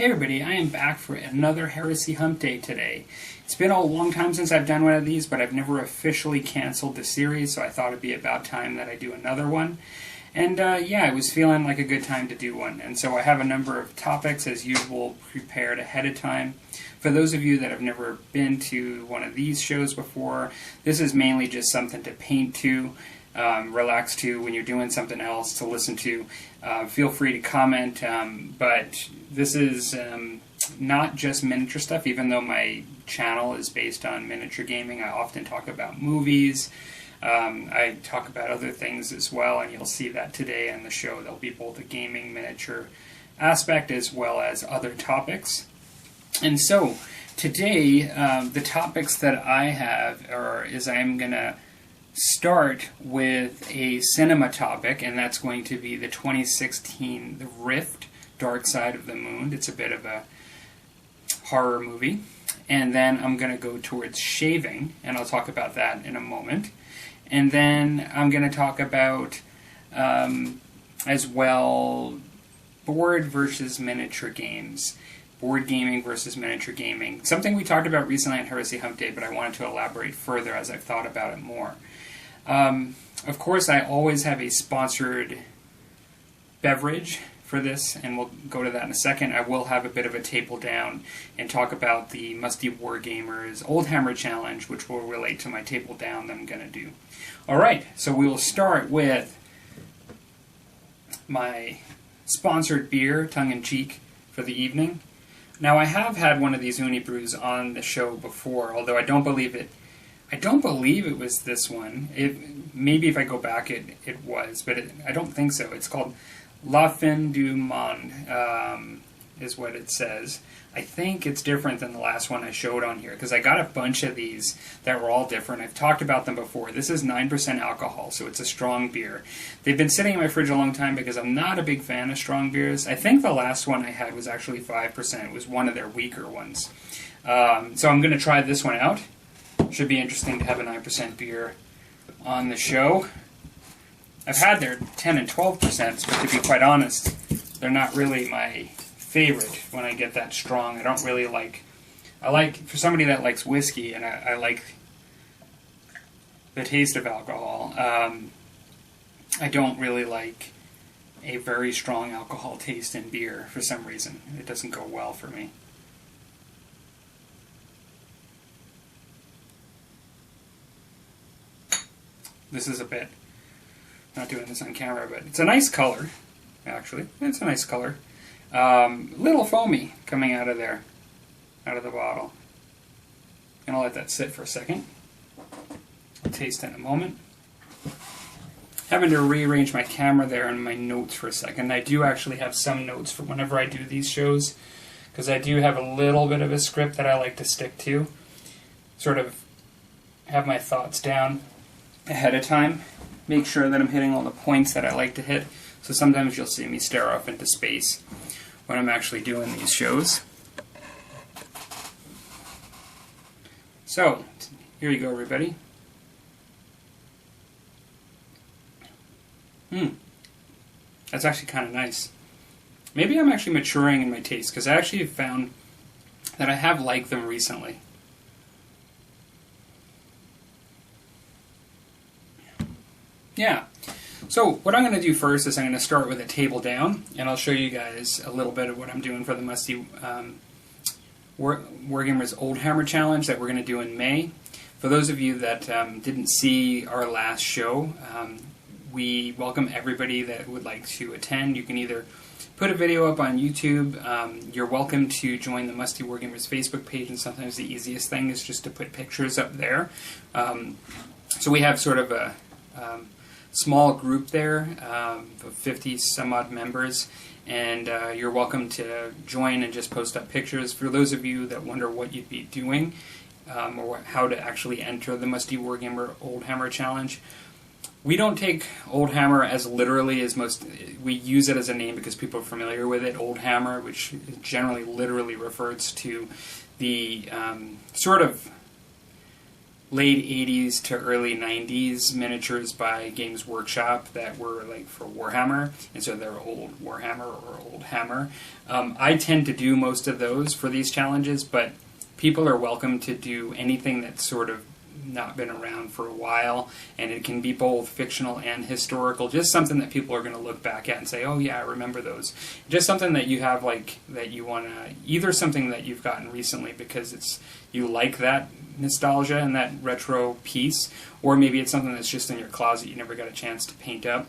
Hey everybody, I am back for another Heresy Hump Day today. It's been a long time since I've done one of these, but I've never officially canceled the series, so I thought it'd be about time that I do another one. And yeah, I was feeling like a good time to do one. And so I have a number of topics, as usual, prepared ahead of time. For those of you that have never been to one of these shows before, this is mainly just something to paint to, relax to when you're doing something else, to listen to. Feel free to comment, but this is not just miniature stuff, even though my channel is based on miniature gaming. I often talk about movies. I talk about other things as well, and you'll see that today on the show. There'll be both a gaming miniature aspect as well as other topics. And so today, the topics that I have is I'm going to start with a cinema topic, and that's going to be the 2016 The Rift, Dark Side of the Moon. It's a bit of a horror movie. And then I'm going to go towards shaving, and I'll talk about that in a moment. And then I'm going to talk about, as well, board versus miniature games. Board gaming versus miniature gaming. Something we talked about recently on Heresy Hump Day, but I wanted to elaborate further as I've thought about it more. Of course, I always have a sponsored beverage for this, and we'll go to that in a second. I will have a bit of a table down and talk about the Musty Wargamers Old Hammer Challenge, which will relate to my table down that I'm going to do. Alright, so we will start with my sponsored beer, tongue-in-cheek, for the evening. Now, I have had one of these Uni Brews on the show before, although I don't believe it was this one. Maybe if I go back, it was, but I don't think so. It's called La Fin du Monde, is what it says. I think it's different than the last one I showed on here, because I got a bunch of these that were all different. I've talked about them before. This is 9% alcohol, so it's a strong beer. They've been sitting in my fridge a long time because I'm not a big fan of strong beers. I think the last one I had was actually 5%. It was one of their weaker ones. So I'm going to try this one out. Should be interesting to have a 9% beer on the show. I've had their 10 and 12%, but to be quite honest, they're not really my favorite when I get that strong. I don't really like... for somebody that likes whiskey, and I like the taste of alcohol, I don't really like a very strong alcohol taste in beer for some reason. It doesn't go well for me. This is a bit, not doing this on camera, but it's a nice color, actually. It's a nice color. Little foamy coming out of there, out of the bottle. And I'll let that sit for a second. I'll taste it in a moment. Having to rearrange my camera there and my notes for a second. I do actually have some notes for whenever I do these shows, because I do have a little bit of a script that I like to stick to. Sort of have my thoughts down ahead of time, make sure that I'm hitting all the points that I like to hit. So sometimes you'll see me stare off into space when I'm actually doing these shows. So, here you go, everybody. That's actually kind of nice. Maybe I'm actually maturing in my taste, because I actually have found that I have liked them recently. Yeah, so what I'm going to do first is I'm going to start with a table down, and I'll show you guys a little bit of what I'm doing for the Musty Wargamers Old Hammer Challenge that we're going to do in May. For those of you that didn't see our last show, we welcome everybody that would like to attend. You can either put a video up on YouTube. You're welcome to join the Musty Wargamers Facebook page, and sometimes the easiest thing is just to put pictures up there. So we have sort of a small group there of 50 some odd members, and you're welcome to join and just post up pictures. For those of you that wonder what you'd be doing, or how to actually enter the Musty Wargamer Old Hammer Challenge, we don't take Old Hammer as literally as most. We use it as a name because people are familiar with it. Old Hammer, which generally literally refers to the sort of late 80s to early 90s miniatures by Games Workshop that were like for Warhammer, and so they're old Warhammer or old Hammer. I tend to do most of those for these challenges, but people are welcome to do anything that's sort of not been around for a while, and it can be both fictional and historical, just something that people are going to look back at and say, oh yeah, I remember those. Just something that you have, like, that you want to, either something that you've gotten recently because you like that nostalgia and that retro piece, or maybe it's something that's just in your closet you never got a chance to paint up.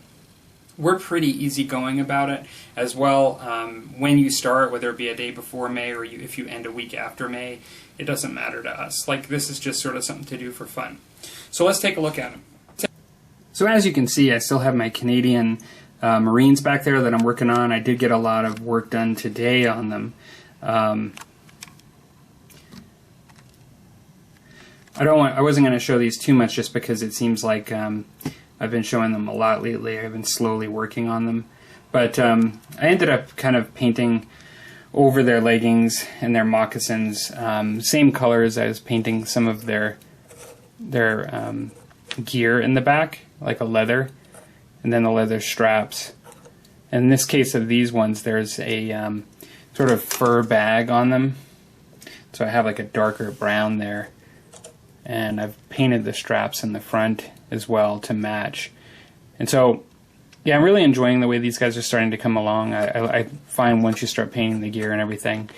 We're pretty easygoing about it as well. When you start, whether it be a day before May or if you end a week after May, it doesn't matter to us. Like, this is just sort of something to do for fun. So let's take a look at them. So as you can see, I still have my Canadian Marines back there that I'm working on. I did get a lot of work done today on them. I wasn't going to show these too much just because it seems like I've been showing them a lot lately. I've been slowly working on them. But I ended up kind of painting over their leggings and their moccasins, same colors. I was painting some of their gear in the back, like a leather, and then the leather straps. In this case of these ones, there's a sort of fur bag on them. So I have like a darker brown there. And I've painted the straps in the front as well to match. And so, yeah, I'm really enjoying the way these guys are starting to come along. I find once you start painting the gear and everything,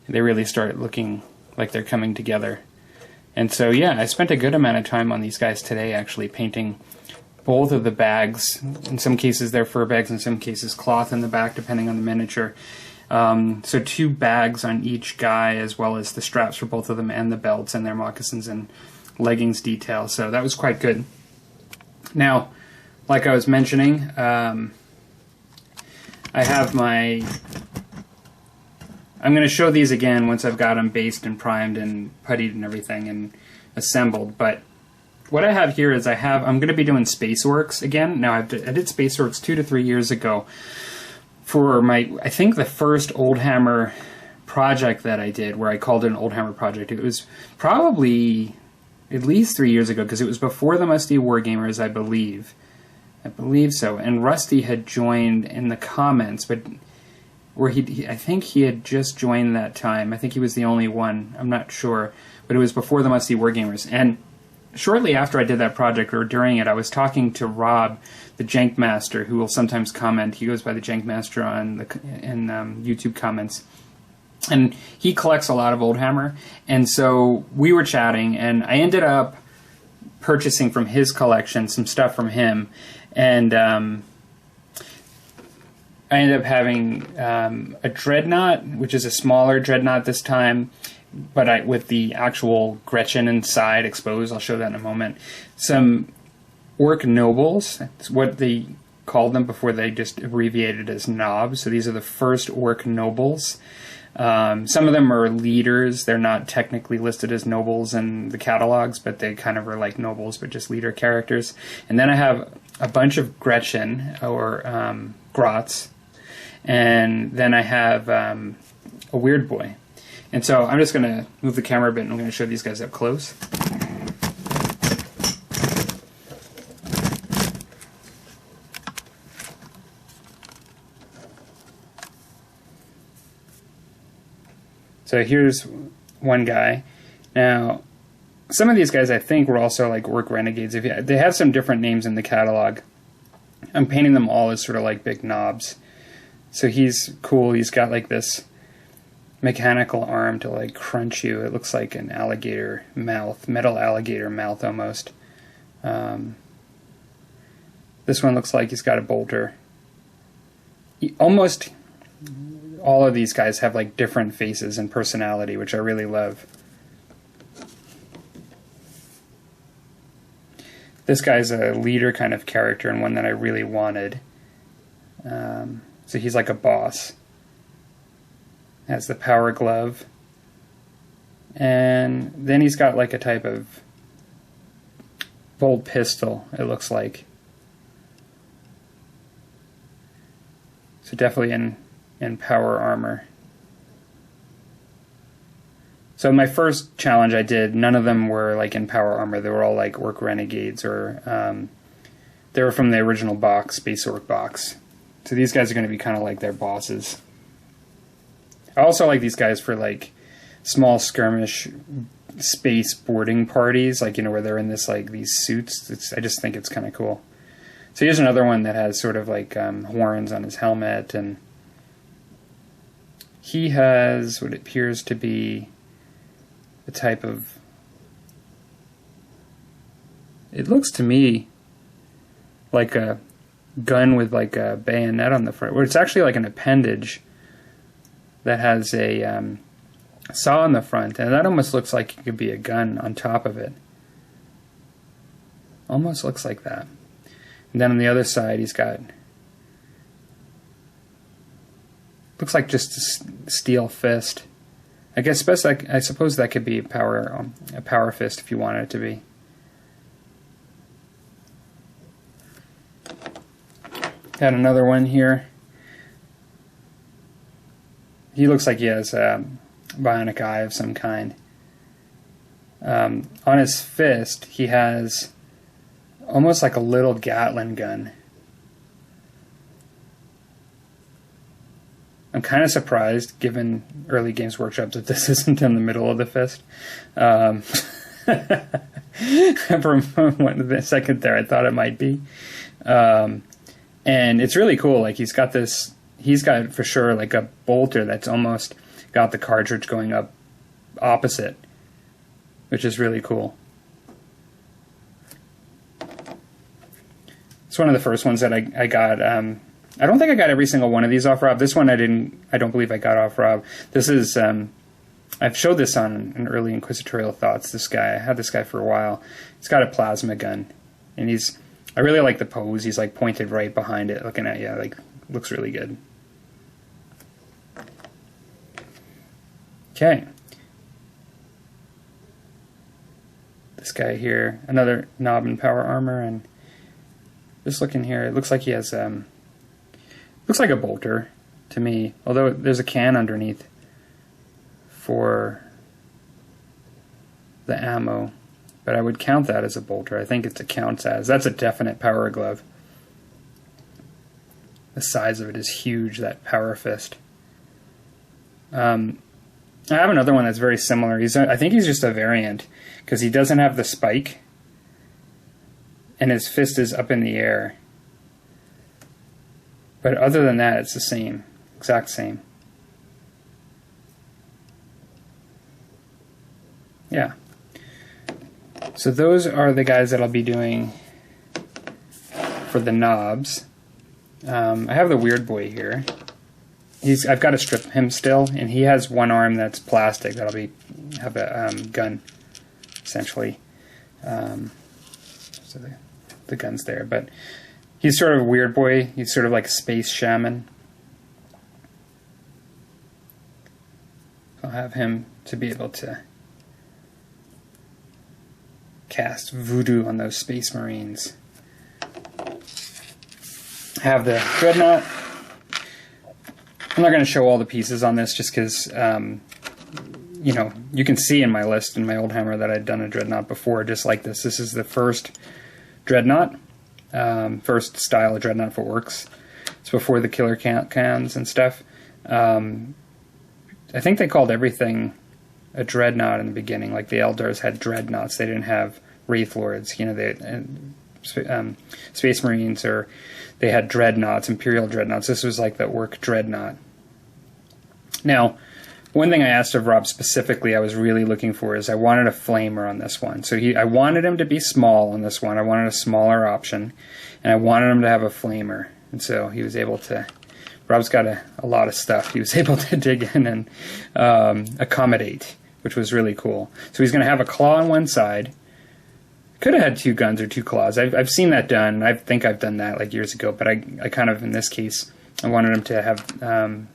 they really start looking like they're coming together. And so, yeah, I spent a good amount of time on these guys today actually painting both of the bags. In some cases they're fur bags, in some cases cloth in the back, depending on the miniature. So 2 bags on each guy, as well as the straps for both of them and the belts and their moccasins and leggings detail. So that was quite good. Now, like I was mentioning, I have my... I'm going to show these again once I've got them based and primed and puttied and everything and assembled. But what I have here is I'm going to be doing Spaceworks again. Now, I did Spaceworks 2 to 3 years ago for I think the first Old Hammer project that I did, where I called it an Old Hammer project. It was probably at least 3 years ago, because it was before the Musty Wargamers, I believe. I believe so. And Rusty had joined in the comments, but I think he had just joined that time. I think he was the only one. I'm not sure. But it was before the Musty Wargamers. And shortly after I did that project, or during it, I was talking to Rob, the Jank Master, who will sometimes comment. He goes by the Jank Master in YouTube comments. And he collects a lot of Old Hammer. And so we were chatting, and I ended up purchasing from his collection some stuff from him. And I ended up having a Dreadnought, which is a smaller Dreadnought this time, but with the actual Gretchen inside exposed. I'll show that in a moment. Some Orc Nobles. That's what they called them before they just abbreviated as Knobs. So these are the first Orc Nobles. Some of them are leaders. They're not technically listed as nobles in the catalogs, but they kind of are like nobles, but just leader characters. And then I have a bunch of Gretchen, or Grots. And then I have a Weird Boy. And so I'm just going to move the camera a bit, and I'm going to show these guys up close. So here's one guy. Now, some of these guys I think were also like Orc Renegades. They have some different names in the catalog. I'm painting them all as sort of like big knobs. So he's cool. He's got like this mechanical arm to like crunch you. It looks like an alligator mouth, metal alligator mouth almost. This one looks like he's got a bolter. Almost all of these guys have like different faces and personality, which I really love. This guy's a leader kind of character, and one that I really wanted. So he's like a boss. Has the power glove. And then he's got like a type of bolt pistol, it looks like. So definitely in power armor. So my first challenge I did, none of them were like in power armor. They were all like Orc Renegades, or they were from the original box, Space Orc box. So these guys are going to be kind of like their bosses. I also like these guys for like small skirmish space boarding parties, like, you know, where they're in this like these suits. I just think it's kind of cool. So here's another one that has sort of like horns on his helmet, and he has what appears to be a type of, it looks to me like a gun with like a bayonet on the front, where it's actually like an appendage that has a saw on the front, and that almost looks like it could be a gun on top of it. Almost looks like that. And then on the other side, he's got, looks like just a steel fist. I suppose that could be a power fist if you wanted it to be. Got another one here. He looks like he has a bionic eye of some kind. On his fist, he has almost like a little Gatling gun. I'm kind of surprised, given early Games Workshop, that this isn't in the middle of the fist. For a second there, I thought it might be. And it's really cool. Like, he's got for sure like a bolter that's almost got the cartridge going up opposite, which is really cool. It's one of the first ones that I got. I don't think I got every single one of these off Rob. This one I don't believe I got off Rob. This is, I've showed this on an early Inquisitorial Thoughts. This guy, I had this guy for a while. He's got a plasma gun, and I really like the pose. He's like pointed right behind it, looking at you. Like, looks really good. Okay. This guy here, another knob in power armor, and just looking here, it looks like he has, looks like a bolter to me, although there's a can underneath for the ammo, but I would count that as a bolter. I think it counts as, that's a definite power glove. The size of it is huge, that power fist. I have another one that's very similar. I think he's just a variant, because he doesn't have the spike, and his fist is up in the air. But other than that, it's the same, exact same. Yeah. So those are the guys that I'll be doing for the knobs. I have the Weird Boy here. I've got to strip him still, and he has one arm that's plastic that'll have a gun, essentially. So the gun's there, but he's sort of a Weird Boy. He's sort of like a space shaman. I'll have him to be able to cast voodoo on those space marines. I have the Dreadnought. I'm not going to show all the pieces on this just because, you know, you can see in my list in my old hammer that I'd done a Dreadnought before just like this. This is the first Dreadnought, first style of Dreadnought for Orcs. It's before the killer cans and stuff. I think they called everything a Dreadnought in the beginning. Like the Eldars had Dreadnoughts. They didn't have Wraith Lords. You know, Space Marines, or they had Dreadnoughts, Imperial Dreadnoughts. This was like the Orc Dreadnought. Now, one thing I asked of Rob specifically I was really looking for is I wanted a flamer on this one. So I wanted him to be small on this one. I wanted a smaller option, and I wanted him to have a flamer. And so he was able to, Rob's got a lot of stuff. He was able to dig in and accommodate, which was really cool. So he's going to have a claw on one side. Could have had two guns or two claws. I've seen that done. I think I've done that like years ago, but I kind of, in this case, I wanted him to have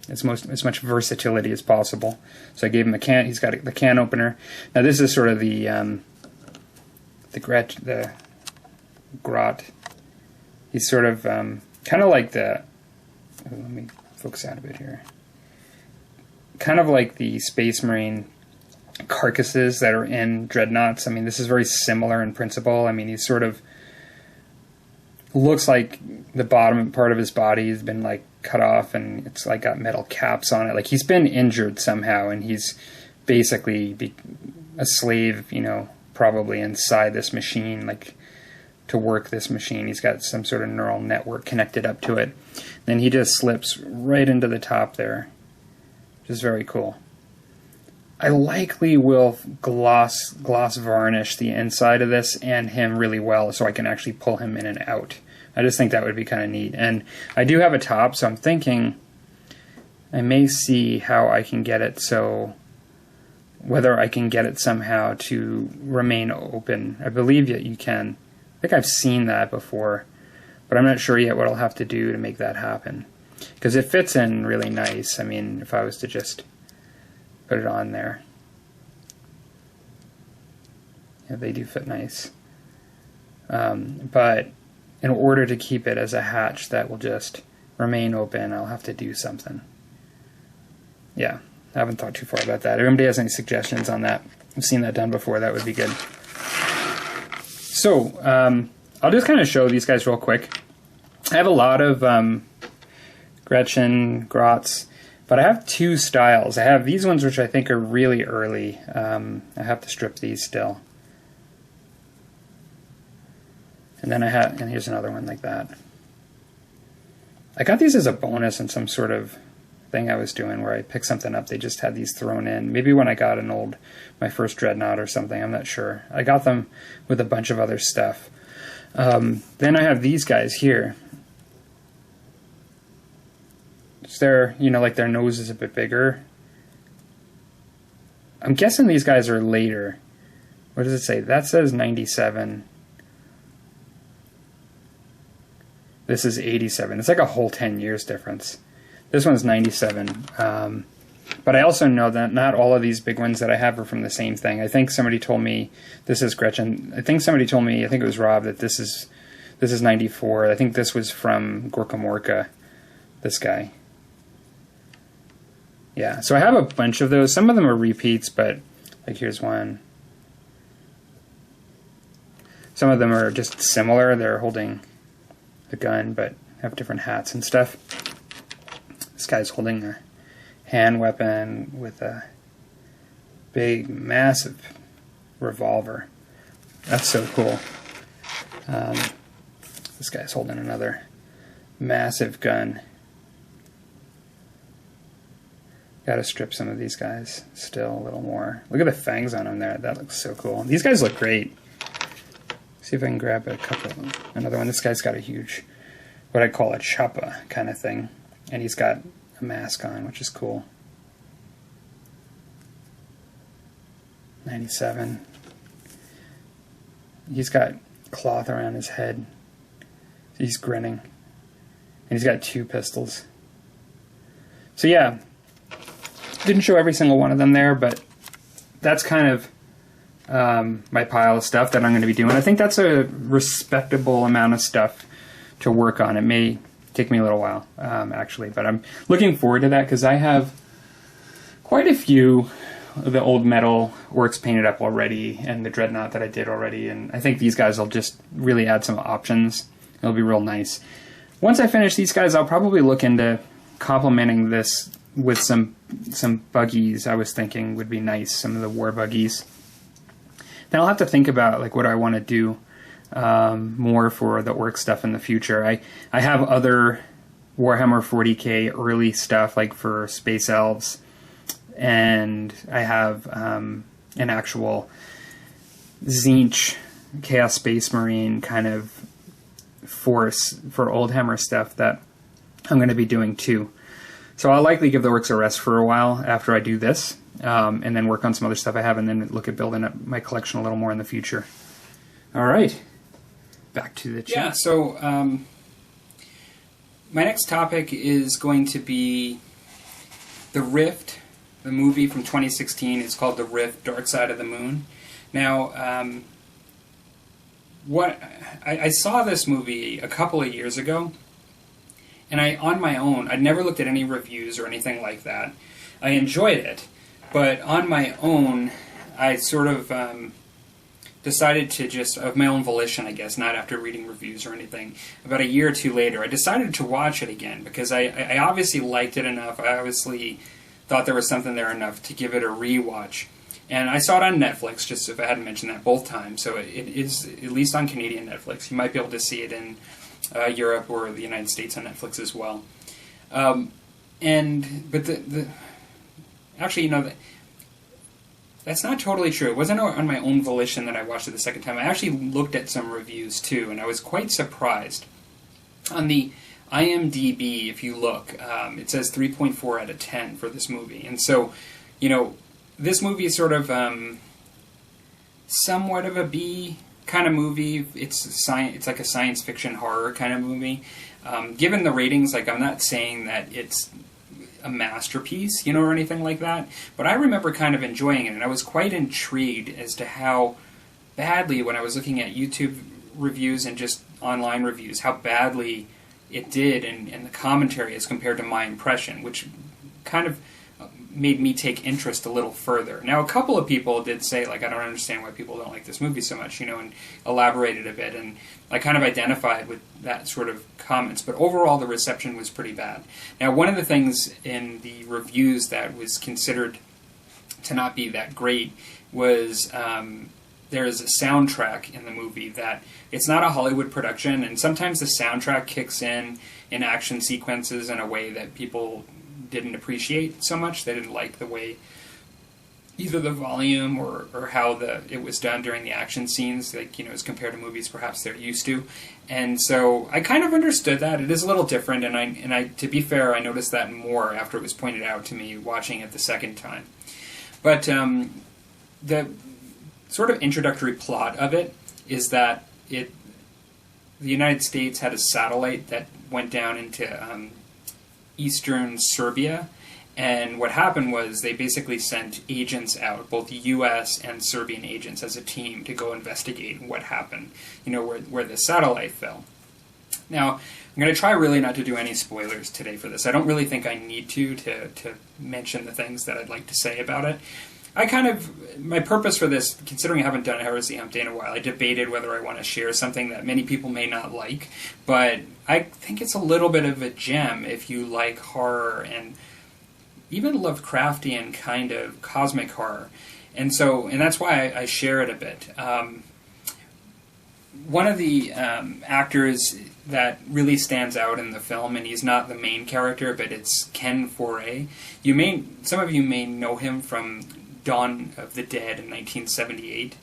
as much versatility as possible. So I gave him a can. He's got the can opener. Now this is sort of the grot. He's sort of kind of like the. Let me focus out a bit here. Kind of like the Space Marine carcasses that are in dreadnoughts. I mean, this is very similar in principle. I mean, he's sort of looks like the bottom part of his body has been like cut off, and it's like got metal caps on it. Like he's been injured somehow, and he's basically a slave, you know, probably inside this machine, like to work this machine. He's got some sort of neural network connected up to it. Then he just slips right into the top there, which is very cool. I likely will gloss varnish the inside of this and him really well so I can actually pull him in and out. I just think that would be kind of neat. And I do have a top, so I'm thinking I may see how I can get it so, whether I can get it somehow to remain open. I believe that you can. I think I've seen that before, but I'm not sure yet what I'll have to do to make that happen. Because it fits in really nice. I mean, if I was to just put it on there. Yeah, they do fit nice. But in order to keep it as a hatch that will just remain open, I'll have to do something. Yeah, I haven't thought too far about that. If anybody has any suggestions on that, I've seen that done before, that would be good. So, I'll just kind of show these guys real quick. I have a lot of Gretchen, Grots, but I have two styles. I have these ones which I think are really early. I have to strip these still. And then and here's another one like that. I got these as a bonus in some sort of thing I was doing where I picked something up. They just had these thrown in. Maybe when I got my first Dreadnought or something, I'm not sure. I got them with a bunch of other stuff. Then I have these guys here. They're, you know, like their nose is a bit bigger. I'm guessing these guys are later. What does it say? That says 97. This is 87. It's like a whole 10 years difference. This one's 97. But I also know that not all of these big ones that I have are from the same thing. I think somebody told me this is Gretchen. I think somebody told me, I think it was Rob, that this is 94. I think this was from Gorka Morka, this guy. Yeah, so I have a bunch of those. Some of them are repeats, but like here's one. Some of them are just similar. They're holding a gun, but have different hats and stuff. This guy's holding a hand weapon with a big, massive revolver. That's so cool. This guy's holding another massive gun. Gotta strip some of these guys still a little more. Look at the fangs on them there. That looks so cool. These guys look great. See if I can grab a couple of them. Another one. This guy's got a huge, what I call a choppa kind of thing. And he's got a mask on, which is cool. 97. He's got cloth around his head. He's grinning. And he's got two pistols. So yeah, didn't show every single one of them there, but that's kind of my pile of stuff that I'm going to be doing. I think that's a respectable amount of stuff to work on. It may take me a little while, actually, but I'm looking forward to that because I have quite a few of the old metal orcs painted up already and the Dreadnought that I did already, and I think these guys will just really add some options. It'll be real nice. Once I finish these guys, I'll probably look into complementing this with some buggies. I was thinking would be nice, some of the war buggies. Then I'll have to think about like what I want to do more for the orc stuff in the future. I have other Warhammer 40k early stuff like for Space Elves, and I have an actual Tzeentch Chaos Space Marine kind of force for Oldhammer stuff that I'm going to be doing too. So I'll likely give the orcs a rest for a while after I do this, and then work on some other stuff I have, and then look at building up my collection a little more in the future. All right, back to the chat. Yeah, so my next topic is going to be The Rift, the movie from 2016. It's called The Rift, Dark Side of the Moon. Now, I saw this movie a couple of years ago, and on my own, I'd never looked at any reviews or anything like that. I enjoyed it, but on my own, I sort of decided to just, of my own volition, I guess, not after reading reviews or anything, about a year or two later, I decided to watch it again because I obviously liked it enough. I obviously thought there was something there enough to give it a rewatch. And I saw it on Netflix, just if I hadn't mentioned that both times. So it is at least on Canadian Netflix. You might be able to see it in Europe or the United States on Netflix as well. Actually, that's not totally true. It wasn't on my own volition that I watched it the second time. I actually looked at some reviews too, and I was quite surprised. On the IMDb, if you look, it says 3.4 out of 10 for this movie. And so, this movie is sort of somewhat of a B kind of movie. It's like a science fiction horror kind of movie. Given the ratings, I'm not saying that it's a masterpiece, or anything like that, but I remember kind of enjoying it, and I was quite intrigued as to how badly, when I was looking at YouTube reviews and just online reviews, how badly it did in the commentary as compared to my impression, which kind of made me take interest a little further. Now, a couple of people did say, I don't understand why people don't like this movie so much, and elaborated a bit, and I kind of identified with that sort of comments, but overall the reception was pretty bad. Now, one of the things in the reviews that was considered to not be that great was there is a soundtrack in the movie that it's not a Hollywood production, and sometimes the soundtrack kicks in action sequences in a way that people didn't appreciate so much. They didn't like the way either the volume or how it was done during the action scenes, as compared to movies perhaps they're used to. And so I kind of understood that. It is a little different, and I to be fair, I noticed that more after it was pointed out to me watching it the second time. But the sort of introductory plot of it is that the United States had a satellite that went down into eastern Serbia, and what happened was they basically sent agents out, both U.S. and Serbian agents, as a team to go investigate what happened, where the satellite fell. Now, I'm going to try really not to do any spoilers today for this. I don't really think I need to mention the things that I'd like to say about it. My purpose for this, considering I haven't done a Heresyhumpday in a while, I debated whether I want to share something that many people may not like, but I think it's a little bit of a gem if you like horror and even Lovecraftian kind of cosmic horror. And that's why I share it a bit. One of the actors that really stands out in the film, and he's not the main character, but it's Ken Foree. Some of you may know him from Dawn of the Dead in 1978.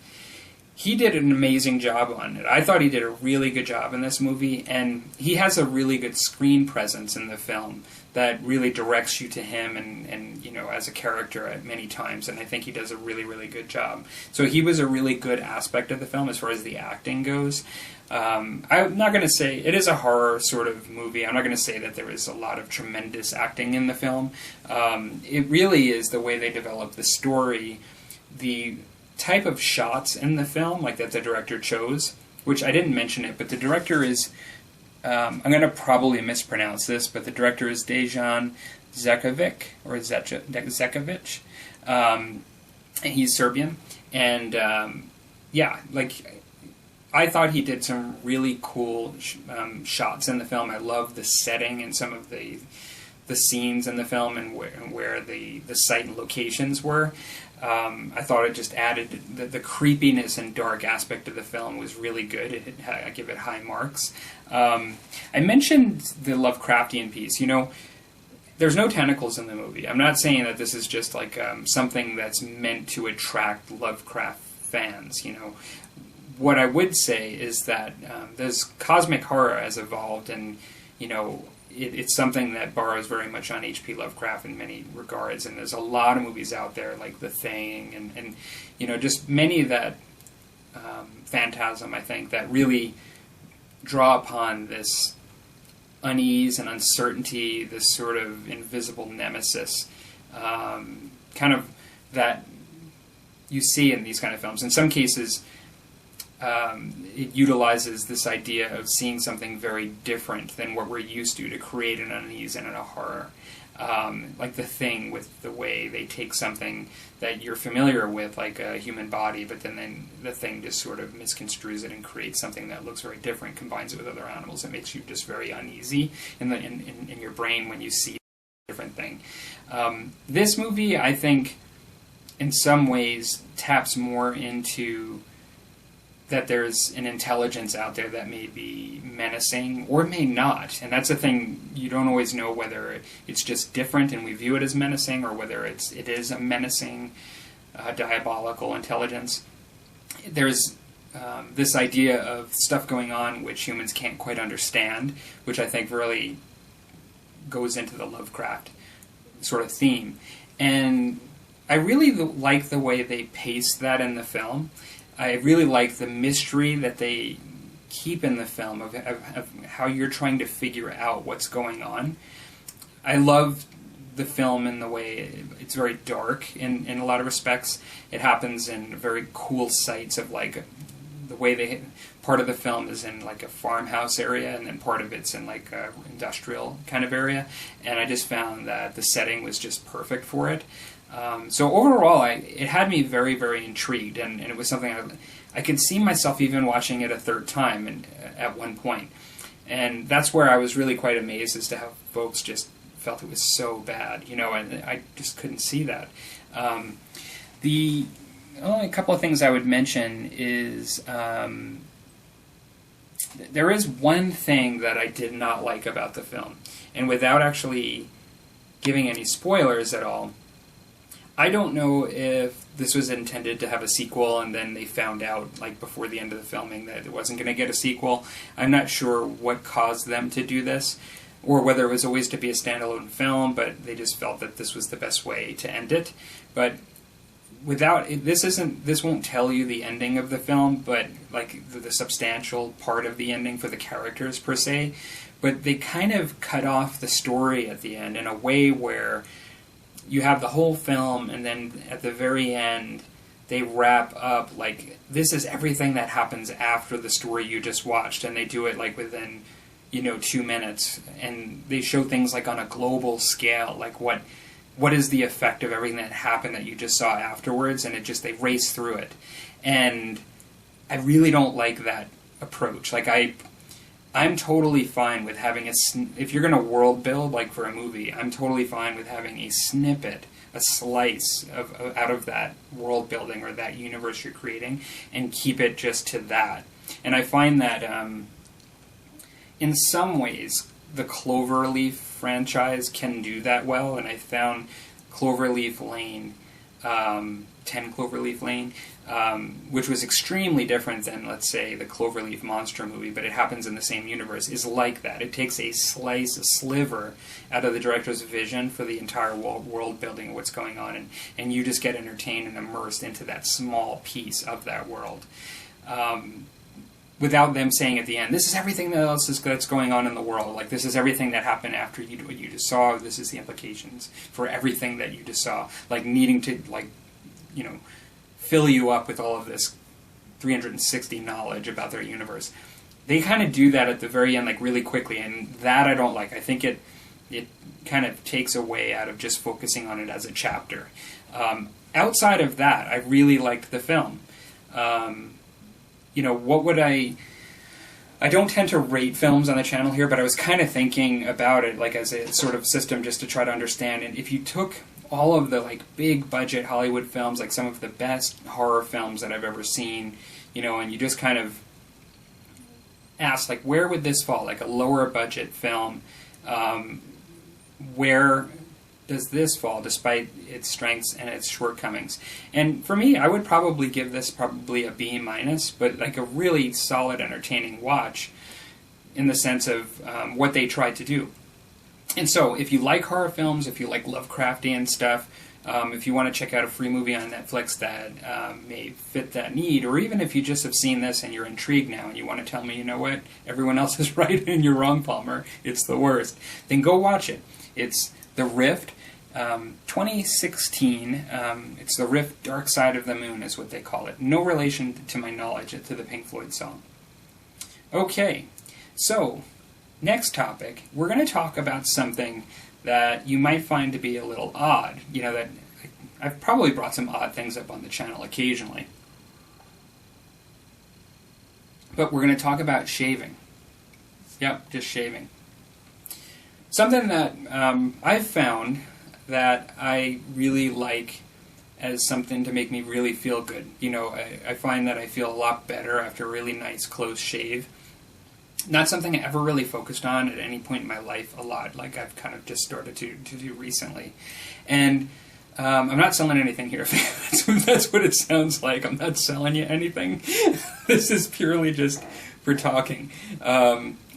He did an amazing job on it. I thought he did a really good job in this movie, and he has a really good screen presence in the film that really directs you to him and as a character at many times, and I think he does a really, really good job. So he was a really good aspect of the film as far as the acting goes. I'm not going to say, it is a horror sort of movie, I'm not going to say that there is a lot of tremendous acting in the film. It really is the way they develop the story, the type of shots in the film, that the director chose, which I didn't mention it, but the director is, I'm going to probably mispronounce this, but the director is Dejan Zekovic, or Zekovic. He's Serbian, and I thought he did some really cool shots in the film. I love the setting and some of the scenes in the film and where the site and locations were. I thought it just added the creepiness and dark aspect of the film was really good. I give it high marks. I mentioned the Lovecraftian piece. There's no tentacles in the movie. I'm not saying that this is just something that's meant to attract Lovecraft fans. What I would say is that this cosmic horror has evolved, and it's something that borrows very much on H.P. Lovecraft in many regards, and there's a lot of movies out there like The Thing and just many that Phantasm, I think, that really draw upon this unease and uncertainty, this sort of invisible nemesis, kind of that you see in these kind of films. In some cases, it utilizes this idea of seeing something very different than what we're used to create an unease and a horror. Like The Thing, with the way they take something that you're familiar with, like a human body, but then the Thing just sort of misconstrues it and creates something that looks very different, combines it with other animals. It makes you just very uneasy in your brain when you see a different thing. This movie, I think, in some ways, taps more into that there's an intelligence out there that may be menacing or may not. And that's the thing, you don't always know whether it's just different and we view it as menacing, or whether it is a menacing, diabolical intelligence. There's this idea of stuff going on which humans can't quite understand, which I think really goes into the Lovecraft sort of theme. And I really like the way they pace that in the film. I really like the mystery that they keep in the film of how you're trying to figure out what's going on. I love the film in the way it's very dark in a lot of respects. It happens in very cool sites of like the way part of the film is in like a farmhouse area, and then part of it's in like a industrial kind of area. And I just found that the setting was just perfect for it. So overall, it had me very, very intrigued, and it was something I could see myself even watching it a third time at one point. And that's where I was really quite amazed as to how folks just felt it was so bad, and I just couldn't see that. The only couple of things I would mention is there is one thing that I did not like about the film, and without actually giving any spoilers at all, I don't know if this was intended to have a sequel and then they found out, like, before the end of the filming that it wasn't going to get a sequel. I'm not sure what caused them to do this, or whether it was always to be a standalone film, but they just felt that this was the best way to end it. But this won't tell you the ending of the film, but, like, the substantial part of the ending for the characters, per se. But they kind of cut off the story at the end in a way where you have the whole film, and then at the very end, they wrap up, like, this is everything that happens after the story you just watched, and they do it, like, within, 2 minutes, and they show things, like, on a global scale, like, what is the effect of everything that happened that you just saw afterwards, and they race through it. And I really don't like that approach. Like, I'm totally fine with having if you're going to world build, like for a movie, I'm totally fine with having a snippet, a slice out of that world building or that universe you're creating, and keep it just to that. And I find that in some ways the Cloverleaf franchise can do that well, and I found Cloverleaf Lane, 10 Cloverleaf Lane, which was extremely different than, let's say, the Cloverleaf Monster movie, but it happens in the same universe, is like that. It takes a sliver out of the director's vision for the entire world building of what's going on, and you just get entertained and immersed into that small piece of that world. Without them saying at the end, this is everything that's going on in the world. Like, this is everything that happened after what you just saw. This is the implications for everything that you just saw. Like, needing to, fill you up with all of this 360 knowledge about their universe. They kind of do that at the very end, like, really quickly, and that I don't like. I think it kind of takes away out of just focusing on it as a chapter. Outside of that, I really liked the film. What would I don't tend to rate films on the channel here, but I was kind of thinking about it, like, as a sort of system just to try to understand. And if you took all of the, like, big budget Hollywood films, like some of the best horror films that I've ever seen, and you just kind of ask, like, where would this fall? Like a lower budget film, where does this fall, despite its strengths and its shortcomings? And for me, I would probably give this probably a B-, but like a really solid, entertaining watch in the sense of what they tried to do. And so, if you like horror films, if you like Lovecraftian stuff, if you want to check out a free movie on Netflix that may fit that need, or even if you just have seen this and you're intrigued now and you want to tell me, you know what, everyone else is right and you're wrong, Palmer, it's the worst, then go watch it. It's The Rift. 2016, it's the riff Dark Side of the Moon is what they call it. No relation, to my knowledge, to the Pink Floyd song. Okay, so next topic, we're going to talk about something that you might find to be a little odd. You know, that I've probably brought some odd things up on the channel occasionally. But we're going to talk about shaving. Yep, just shaving. Something that I've found that I really like as something to make me really feel good. You know, I find that I feel a lot better after a really nice close shave. Not something I ever really focused on at any point in my life a lot, like I've kind of just started to do recently. And I'm not selling anything here. That's what it sounds like. I'm not selling you anything. This is purely just for talking.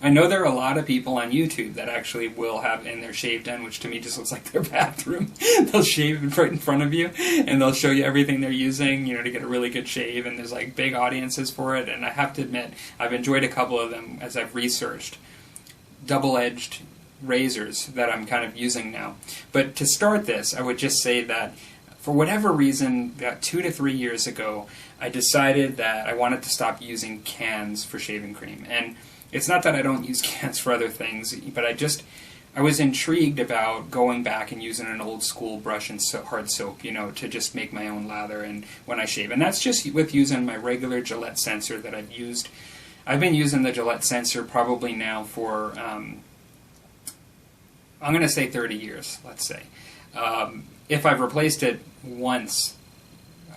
I know there are a lot of people on YouTube that actually will have in their shave done, which to me just looks like their bathroom. They'll shave right in front of you, and they'll show you everything they're using, you know, to get a really good shave, and there's like big audiences for it, and I have to admit, I've enjoyed a couple of them as I've researched. Double-edged razors that I'm kind of using now. But to start this, I would just say that for whatever reason, about 2 to 3 years ago, I decided that I wanted to stop using cans for shaving cream. And it's not that I don't use cans for other things, but I was intrigued about going back and using an old school brush and hard soap, you know, to just make my own lather and when I shave. And that's just with using my regular Gillette sensor that I've used. I've been using the Gillette sensor probably now for, I'm going to say 30 years, let's say. If I've replaced it once,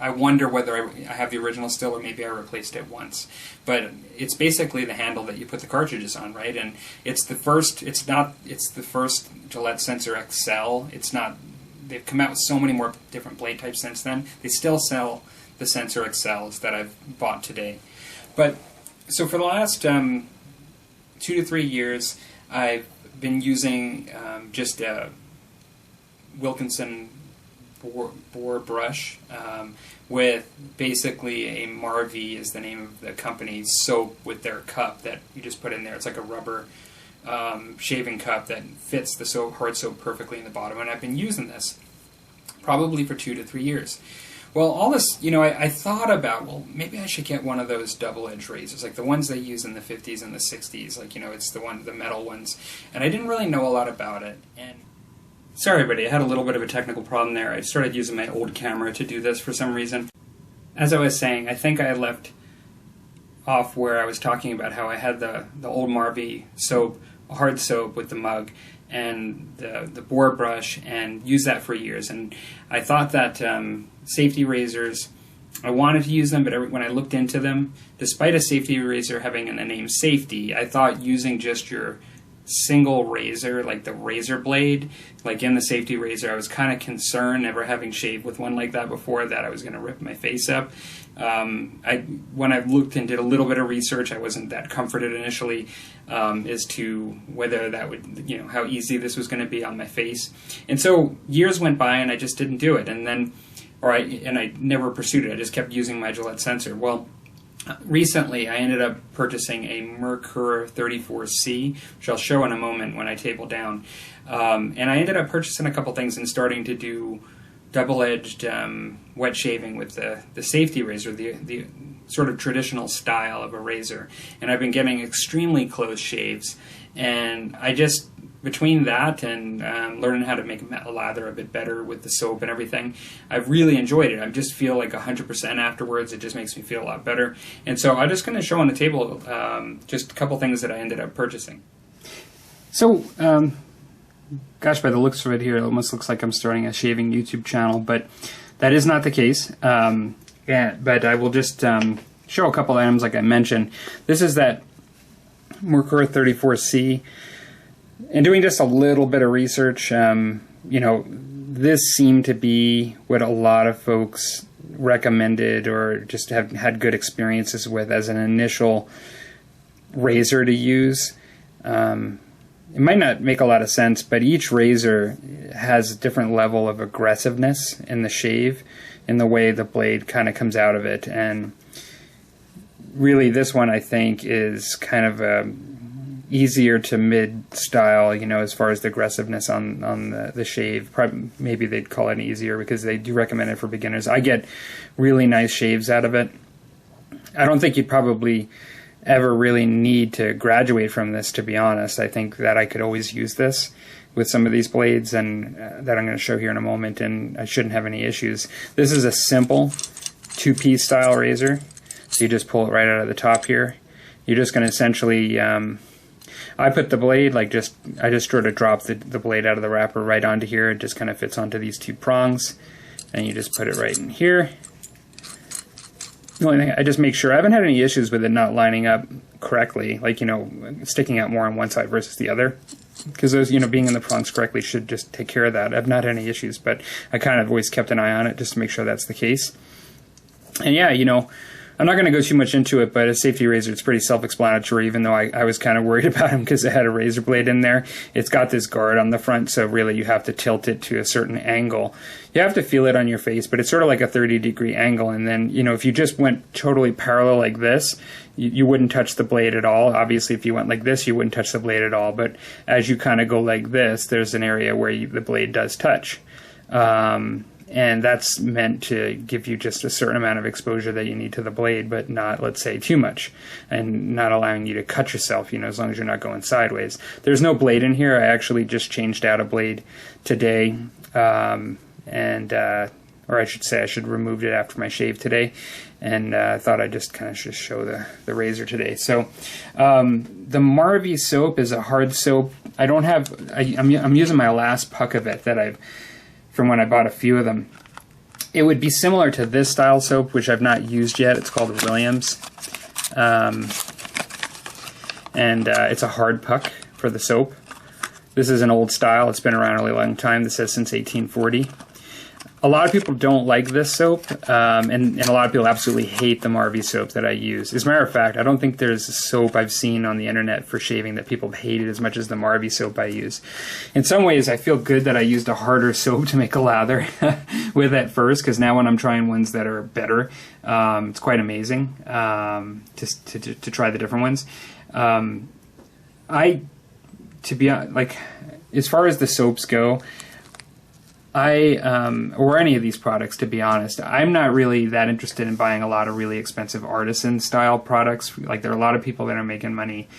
I wonder whether I have the original still, or maybe I replaced it once. But it's basically the handle that you put the cartridges on, right? And it's the first Gillette Sensor XL. It's not. They've come out with so many more different blade types since then. They still sell the Sensor XLs that I've bought today. But so for the last 2 to 3 years, I've been using just a Wilkinson bore brush with basically a Marvy is the name of the company's soap with their cup that you just put in there. It's like a rubber shaving cup that fits the hard soap perfectly in the bottom, and I've been using this probably for 2 to 3 years. Well, all this, you know, I thought about, well, maybe I should get one of those double-edged razors, like the ones they use in the 50s and the 60s, like, you know, it's the metal ones, and I didn't really know a lot about it. And sorry, everybody, I had a little bit of a technical problem there. I started using my old camera to do this for some reason. As I was saying, I think I left off where I was talking about how I had the old Marvy soap, hard soap with the mug, and the bore brush, and used that for years. And I thought that safety razors, I wanted to use them, but when I looked into them, despite a safety razor having the name safety, I thought using just your single razor, like the razor blade, like in the safety razor, I was kind of concerned, never having shaved with one like that before, that I was going to rip my face up. When I looked and did a little bit of research, I wasn't that comforted initially as to whether that would, you know, how easy this was going to be on my face. And so years went by and I just didn't do it. And then, I never pursued it. I just kept using my Gillette sensor. Well, recently, I ended up purchasing a Merkur 34C, which I'll show in a moment when I table down. And I ended up purchasing a couple things and starting to do double-edged wet shaving with the safety razor, the sort of traditional style of a razor. And I've been getting extremely close shaves. And I just, between that and learning how to make a lather a bit better with the soap and everything, I've really enjoyed it. I just feel like 100% afterwards. It just makes me feel a lot better. And so I'm just going to show on the table just a couple things that I ended up purchasing. So, gosh, by the looks of it here, it almost looks like I'm starting a shaving YouTube channel, but that is not the case. But I will just show a couple items like I mentioned. This is that Merkur 34C. And doing just a little bit of research, you know, this seemed to be what a lot of folks recommended or just have had good experiences with as an initial razor to use. It might not make a lot of sense, but each razor has a different level of aggressiveness in the shave, in the way the blade kind of comes out of it. And really, this one, I think, is kind of easier to mid style, you know, as far as the aggressiveness on the shave. Probably, maybe they'd call it easier because they do recommend it for beginners. I get really nice shaves out of it. I don't think you'd probably ever really need to graduate from this, to be honest. I think that I could always use this with some of these blades, and that I'm going to show here in a moment, and I shouldn't have any issues. This is a simple two-piece style razor. So you just pull it right out of the top here. You're just going to essentially, I put the blade, like I just sort of drop the blade out of the wrapper right onto here. It just kind of fits onto these two prongs, and you just put it right in here. The only thing, I just make sure, I haven't had any issues with it not lining up correctly, like, you know, sticking out more on one side versus the other. Because those, you know, being in the prongs correctly should just take care of that. I've not had any issues, but I kind of always kept an eye on it just to make sure that's the case. And yeah, you know, I'm not going to go too much into it, but a safety razor, it's pretty self-explanatory, even though I was kind of worried about them because it had a razor blade in there. It's got this guard on the front, so really you have to tilt it to a certain angle. You have to feel it on your face, but it's sort of like a 30-degree angle, and then, you know, if you just went totally parallel like this, you wouldn't touch the blade at all. Obviously, if you went like this, you wouldn't touch the blade at all, but as you kind of go like this, there's an area where the blade does touch. And that's meant to give you just a certain amount of exposure that you need to the blade, but not, let's say, too much, and not allowing you to cut yourself, you know, as long as you're not going sideways. There's no blade in here. I actually just changed out a blade today, or I should say I should have removed it after my shave today, and I thought I'd just kind of just show the razor today. So the Marvy soap is a hard soap. I don't have, I'm using my last puck of it that I've, from when I bought a few of them. It would be similar to this style soap, which I've not used yet. It's called Williams. It's a hard puck for the soap. This is an old style. It's been around a really long time. This says since 1840. A lot of people don't like this soap, and a lot of people absolutely hate the Marvy soap that I use. As a matter of fact, I don't think there's a soap I've seen on the internet for shaving that people have hated as much as the Marvy soap I use. In some ways, I feel good that I used a harder soap to make a lather with at first, because now when I'm trying ones that are better, it's quite amazing just to try the different ones. To be honest, like, as far as the soaps go, or any of these products, to be honest, I'm not really that interested in buying a lot of really expensive artisan style products. Like, there are a lot of people that are making money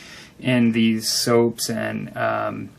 in these soaps and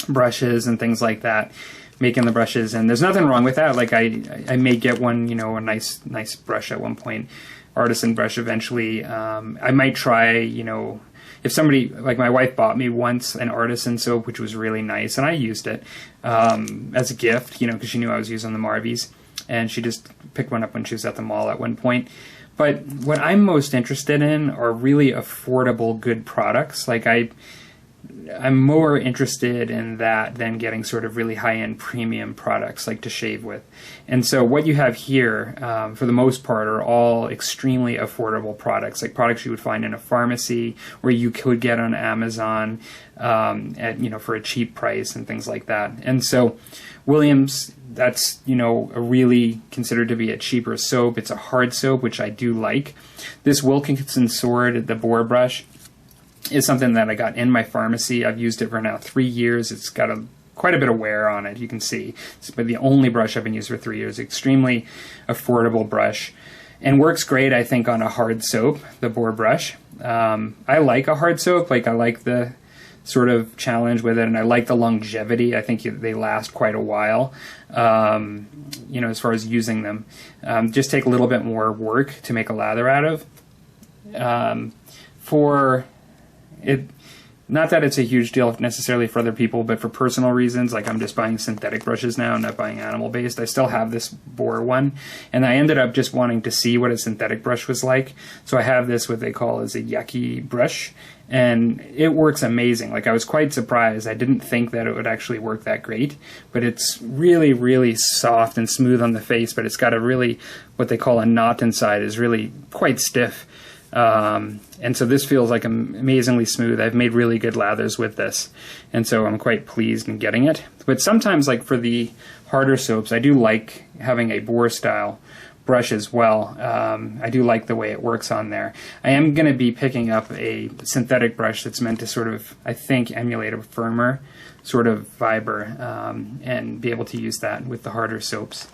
brushes and things like that, making the brushes, and there's nothing wrong with that. Like, I may get one, you know, a nice brush at one point, artisan brush eventually. I might try, you know, if somebody, like my wife bought me once an artisan soap, which was really nice, and I used it as a gift, you know, because she knew I was using the Marvies, and she just picked one up when she was at the mall at one point. But what I'm most interested in are really affordable, good products. Like, I'm more interested in that than getting sort of really high-end premium products like to shave with. And so what you have here, for the most part, are all extremely affordable products, like products you would find in a pharmacy or you could get on Amazon at, you know, for a cheap price and things like that. And so Williams, that's, you know, a really considered to be a cheaper soap. It's a hard soap, which I do like. This Wilkinson Sword, the boar brush, is something that I got in my pharmacy. I've used it for now 3 years. It's got quite a bit of wear on it, you can see. It's been the only brush I've been using for 3 years. Extremely affordable brush, and works great, I think, on a hard soap, the boar brush. I like a hard soap. Like, I like the sort of challenge with it, and I like the longevity. I think they last quite a while, you know, as far as using them. Just take a little bit more work to make a lather out of. For it, not that it's a huge deal necessarily for other people, but for personal reasons, like I'm just buying synthetic brushes now, I'm not buying animal-based. I still have this boar one, and I ended up just wanting to see what a synthetic brush was like. So I have this, what they call as a yucky brush, and it works amazing. Like, I was quite surprised. I didn't think that it would actually work that great, but it's really, really soft and smooth on the face, but it's got a really, what they call a knot inside, is really quite stiff. And so this feels like amazingly smooth. I've made really good lathers with this, and so I'm quite pleased in getting it. But sometimes, like for the harder soaps, I do like having a boar style brush as well. I do like the way it works on there. I am going to be picking up a synthetic brush that's meant to sort of, I think, emulate a firmer sort of fiber, and be able to use that with the harder soaps.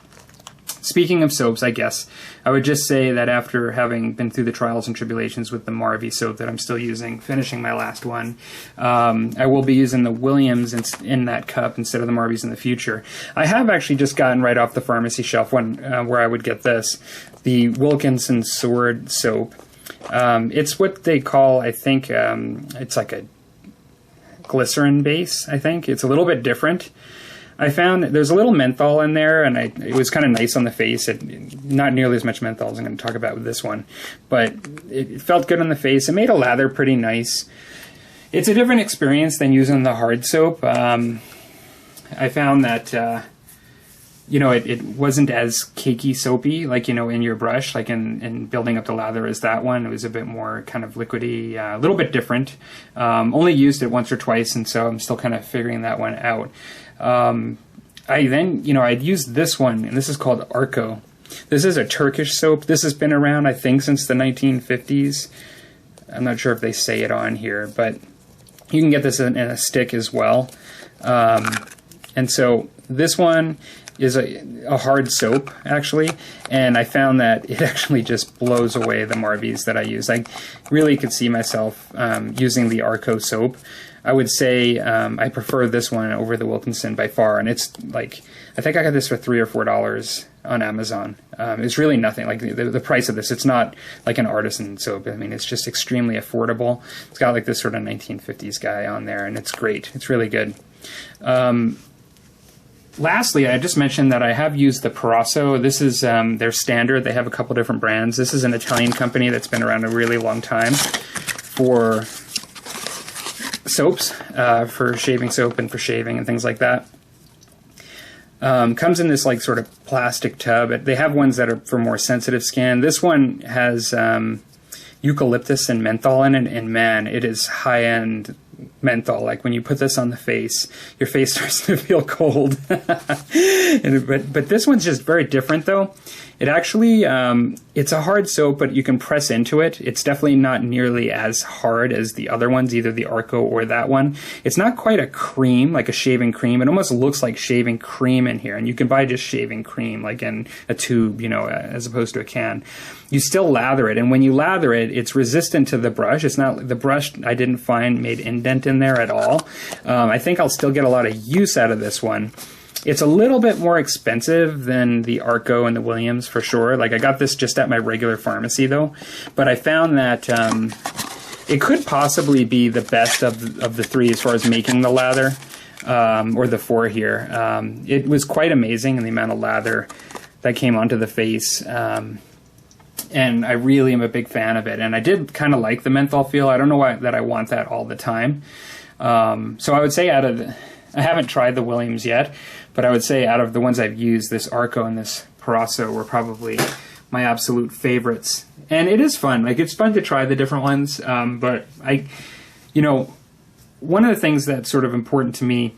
Speaking of soaps, I guess, I would just say that after having been through the trials and tribulations with the Marvy soap that I'm still using, finishing my last one, I will be using the Williams in that cup instead of the Marvys in the future. I have actually just gotten right off the pharmacy shelf one where I would get this, the Wilkinson Sword soap. It's what they call, I think, it's like a glycerin base, I think. It's a little bit different. I found there's a little menthol in there, and it was kind of nice on the face. Not nearly as much menthol as I'm going to talk about with this one, but it felt good on the face. It made a lather pretty nice. It's a different experience than using the hard soap. I found that it wasn't as cakey soapy, like, in your brush, like in building up the lather as that one. It was a bit more kind of liquidy, a little bit different. Only used it once or twice, and so I'm still kind of figuring that one out. I'd used this one, and this is called Arko. This is a Turkish soap. This has been around, I think, since the 1950s. I'm not sure if they say it on here, but you can get this in a stick as well. And so this one is a hard soap, actually, and I found that it actually just blows away the Marvys that I use. I really could see myself using the Arko soap. I would say I prefer this one over the Wilkinson by far, and it's like, I think I got this for $3 or $4 on Amazon. It's really nothing, like the price of this, it's not like an artisan soap. I mean, it's just extremely affordable. It's got like this sort of 1950s guy on there, and it's great. It's really good. Lastly, I just mentioned that I have used the Parasso. This is their standard. They have a couple different brands. This is an Italian company that's been around a really long time for soaps, for shaving soap and for shaving and things like that. Comes in this like sort of plastic tub. They have ones that are for more sensitive skin. This one has eucalyptus and menthol in it, and man, it is high-end menthol. Like when you put this on the face, your face starts to feel cold. But this one's just very different, though. It actually, it's a hard soap, but you can press into it. It's definitely not nearly as hard as the other ones, either the Arko or that one. It's not quite a cream, like a shaving cream. It almost looks like shaving cream in here, and you can buy just shaving cream, like in a tube, as opposed to a can. You still lather it, and when you lather it, it's resistant to the brush. It's not, the brush I didn't find made indent in there at all. I think I'll still get a lot of use out of this one. It's a little bit more expensive than the Arko and the Williams, for sure. Like, I got this just at my regular pharmacy, though. But I found that it could possibly be the best of the three as far as making the lather, or the four here. It was quite amazing in the amount of lather that came onto the face. And I really am a big fan of it. And I did kind of like the menthol feel. I don't know why that I want that all the time. So I would say I haven't tried the Williams yet, but I would say out of the ones I've used, this Arko and this Parasso were probably my absolute favorites. And it is fun. Like, it's fun to try the different ones. But one of the things that's sort of important to me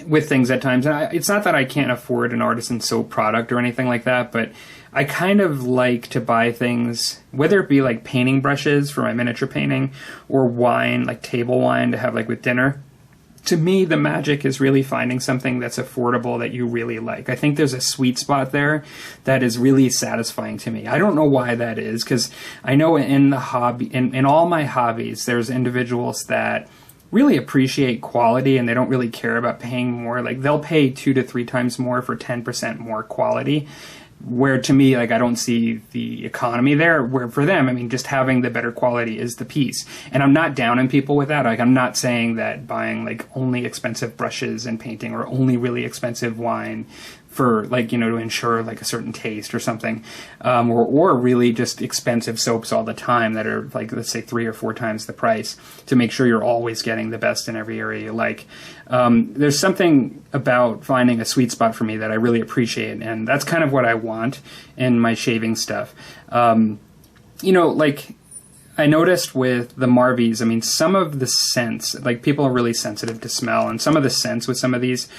with things at times, and it's not that I can't afford an artisan soap product or anything like that, but I kind of like to buy things, whether it be like painting brushes for my miniature painting, or wine, like table wine to have like with dinner. To me, the magic is really finding something that's affordable that you really like. I think there's a sweet spot there that is really satisfying to me. I don't know why that is, because I know in the hobby, in all my hobbies, there's individuals that really appreciate quality and they don't really care about paying more. Like, they'll pay 2 to 3 times more for 10% more quality. Where to me, like, I don't see the economy there, where for them, I mean, just having the better quality is the piece. And I'm not downing people with that. Like, I'm not saying that buying like only expensive brushes and painting, or only really expensive wine for, like, to ensure like a certain taste or something, or really just expensive soaps all the time that are like, let's say 3 or 4 times the price, to make sure you're always getting the best in every area you like. There's something about finding a sweet spot for me that I really appreciate, and that's kind of what I want in my shaving stuff. Like, I noticed with the Marvys, I mean, some of the scents, like, people are really sensitive to smell, and some of the scents with some of these,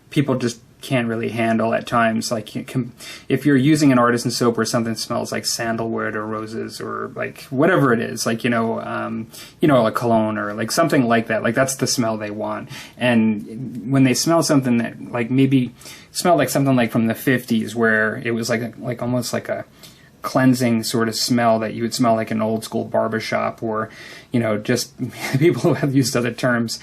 people just can't really handle at times. Like if you're using an artisan soap where something smells like sandalwood or roses or like whatever it is, like a cologne or like something like that, like that's the smell they want. And when they smell something that like maybe smelled like something like from the 50s where it was like almost like a cleansing sort of smell that you would smell like an old school barbershop, or just people who have used other terms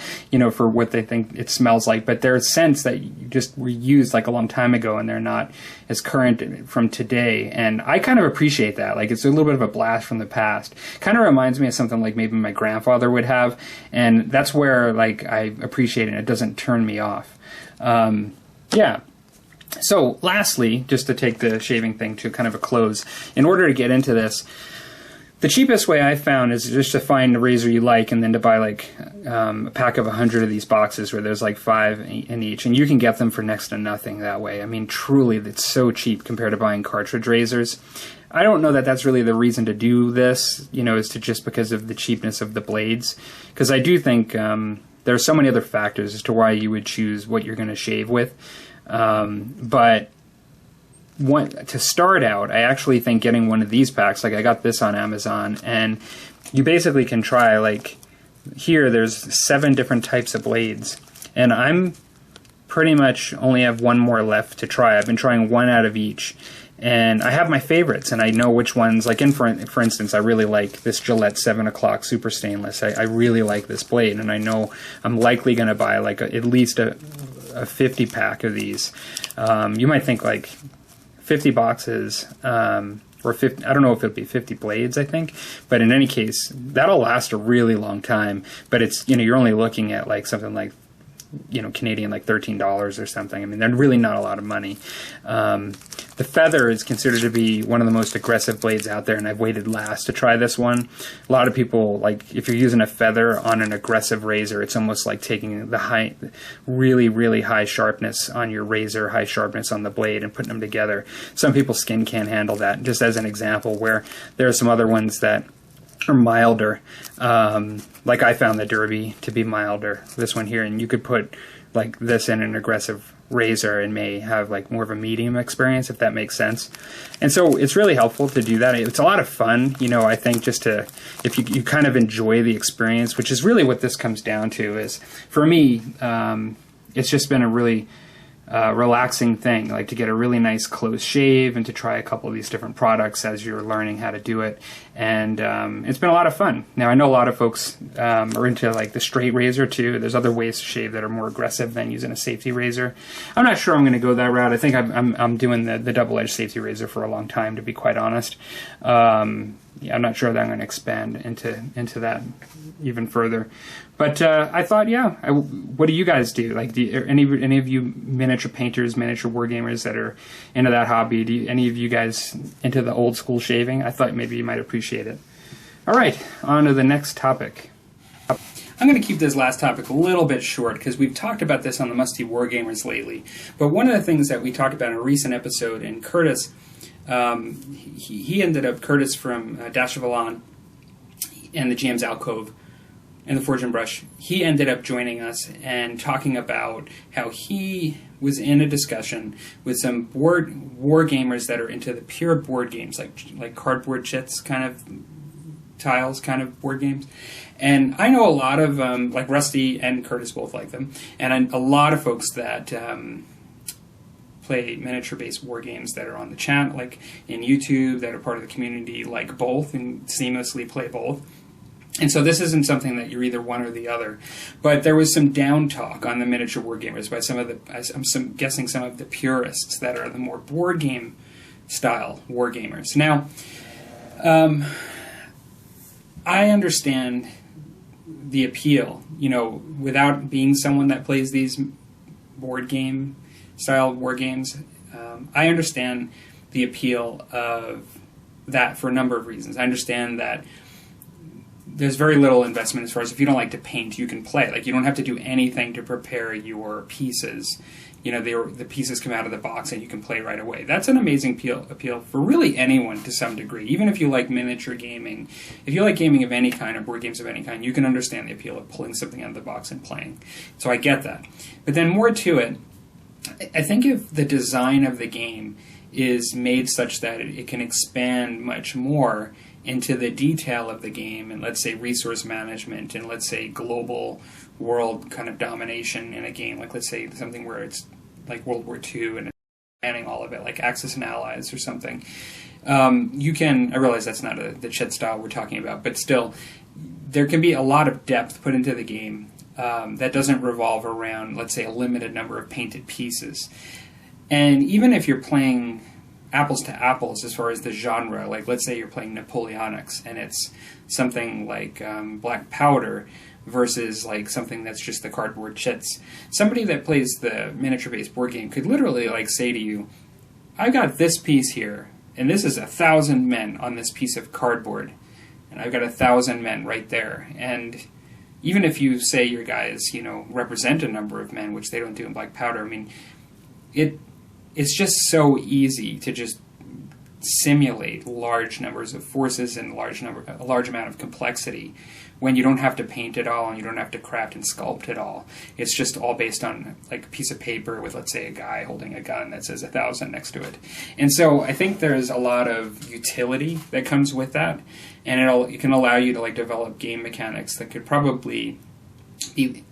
for what they think it smells like, but they're scents that you just were used like a long time ago and they're not as current from today. And I kind of appreciate that. Like, it's a little bit of a blast from the past. Kind of reminds me of something like maybe my grandfather would have, and that's where like I appreciate it. It doesn't turn me off. Yeah. So lastly, just to take the shaving thing to kind of a close, in order to get into this, the cheapest way I found is just to find a razor you like and then to buy like a pack of 100 of these boxes where there's like 5 in each, and you can get them for next to nothing that way. I mean, truly, it's so cheap compared to buying cartridge razors. I don't know that that's really the reason to do this, is to just because of the cheapness of the blades, because I do think there are so many other factors as to why you would choose what you're going to shave with. But to start out, I actually think getting one of these packs, like I got this on Amazon, and you basically can try, like, here there's 7 different types of blades, and I'm pretty much only have one more left to try. I've been trying one out of each, and I have my favorites, and I know which ones, like for instance, I really like this Gillette 7 o'clock Super Stainless. I really like this blade, and I know I'm likely going to buy like at least a 50 pack of these. You might think like 50 boxes, or 50, I don't know if it'll be 50 blades, I think, but in any case, that'll last a really long time. But it's, you're only looking at like something like, Canadian, like $13 or something. I mean, they're really not a lot of money. The Feather is considered to be one of the most aggressive blades out there, and I've waited last to try this one. A lot of people, like, if you're using a Feather on an aggressive razor, it's almost like taking the really, really high sharpness on your razor, high sharpness on the blade, and putting them together. Some people's skin can't handle that, just as an example, where there are some other ones that are milder. Like I found the Derby to be milder, this one here, and you could put like this in an aggressive razor and may have like more of a medium experience, if that makes sense. And so it's really helpful to do that. It's a lot of fun, I think, just to, if you kind of enjoy the experience, which is really what this comes down to. Is for me, it's just been a really relaxing thing, like to get a really nice close shave and to try a couple of these different products as you're learning how to do it. And it's been a lot of fun. Now, I know a lot of folks are into like the straight razor too. There's other ways to shave that are more aggressive than using a safety razor. I'm not sure I'm going to go that route. I think I'm doing the double-edged safety razor for a long time, to be quite honest. Yeah, I'm not sure that I'm going to expand into that even further. But I thought, what do you guys do? Like, any of you miniature painters, miniature wargamers that are into that hobby? Any of you guys into the old school shaving? I thought maybe you might appreciate it. All right, on to the next topic. I'm going to keep this last topic a little bit short because we've talked about this on the Musty Wargamers lately. But one of the things that we talked about in a recent episode, and Curtis, he ended up, Curtis from Dash of Elan and the GM's Alcove and the Forge and Brush, he ended up joining us and talking about how he was in a discussion with some war gamers that are into the pure board games, like cardboard chits kind of tiles kind of board games. And I know a lot of, like Rusty and Curtis both like them, and a lot of folks that play miniature-based war games that are on the channel, like in YouTube, that are part of the community, like both and seamlessly play both. And so this isn't something that you're either one or the other. But there was some down talk on the miniature wargamers by some of the, I'm guessing some of the purists that are the more board game style wargamers. Now, I understand the appeal, without being someone that plays these board game style war games. I understand the appeal of that for a number of reasons. I understand that there's very little investment as far as if you don't like to paint, you can play. Like, you don't have to do anything to prepare your pieces. The pieces come out of the box and you can play right away. That's an amazing appeal for really anyone to some degree. Even if you like miniature gaming, if you like gaming of any kind or board games of any kind, you can understand the appeal of pulling something out of the box and playing. So I get that. But then more to it, I think if the design of the game is made such that it can expand much more into the detail of the game, and let's say resource management, and let's say global world kind of domination in a game, like let's say something where it's like World War II and it's spanning all of it, like Axis and Allies or something. You can, I realize that's not the Chet style we're talking about, but still, there can be a lot of depth put into the game that doesn't revolve around, let's say, a limited number of painted pieces. And even if you're playing apples to apples as far as the genre, like let's say you're playing Napoleonics and it's something like Black Powder versus like something that's just the cardboard chits, somebody that plays the miniature-based board game could literally like say to you, I got this piece here, and this is 1,000 men on this piece of cardboard, and I've got 1,000 men right there. And even if you say your guys, represent a number of men, which they don't do in Black Powder, I mean, it's just so easy to just simulate large numbers of forces and a large amount of complexity when you don't have to paint it all and you don't have to craft and sculpt it all. It's just all based on like a piece of paper with, let's say, a guy holding a gun that says 1,000 next to it. And so I think there's a lot of utility that comes with that, and it can allow you to like develop game mechanics that could probably be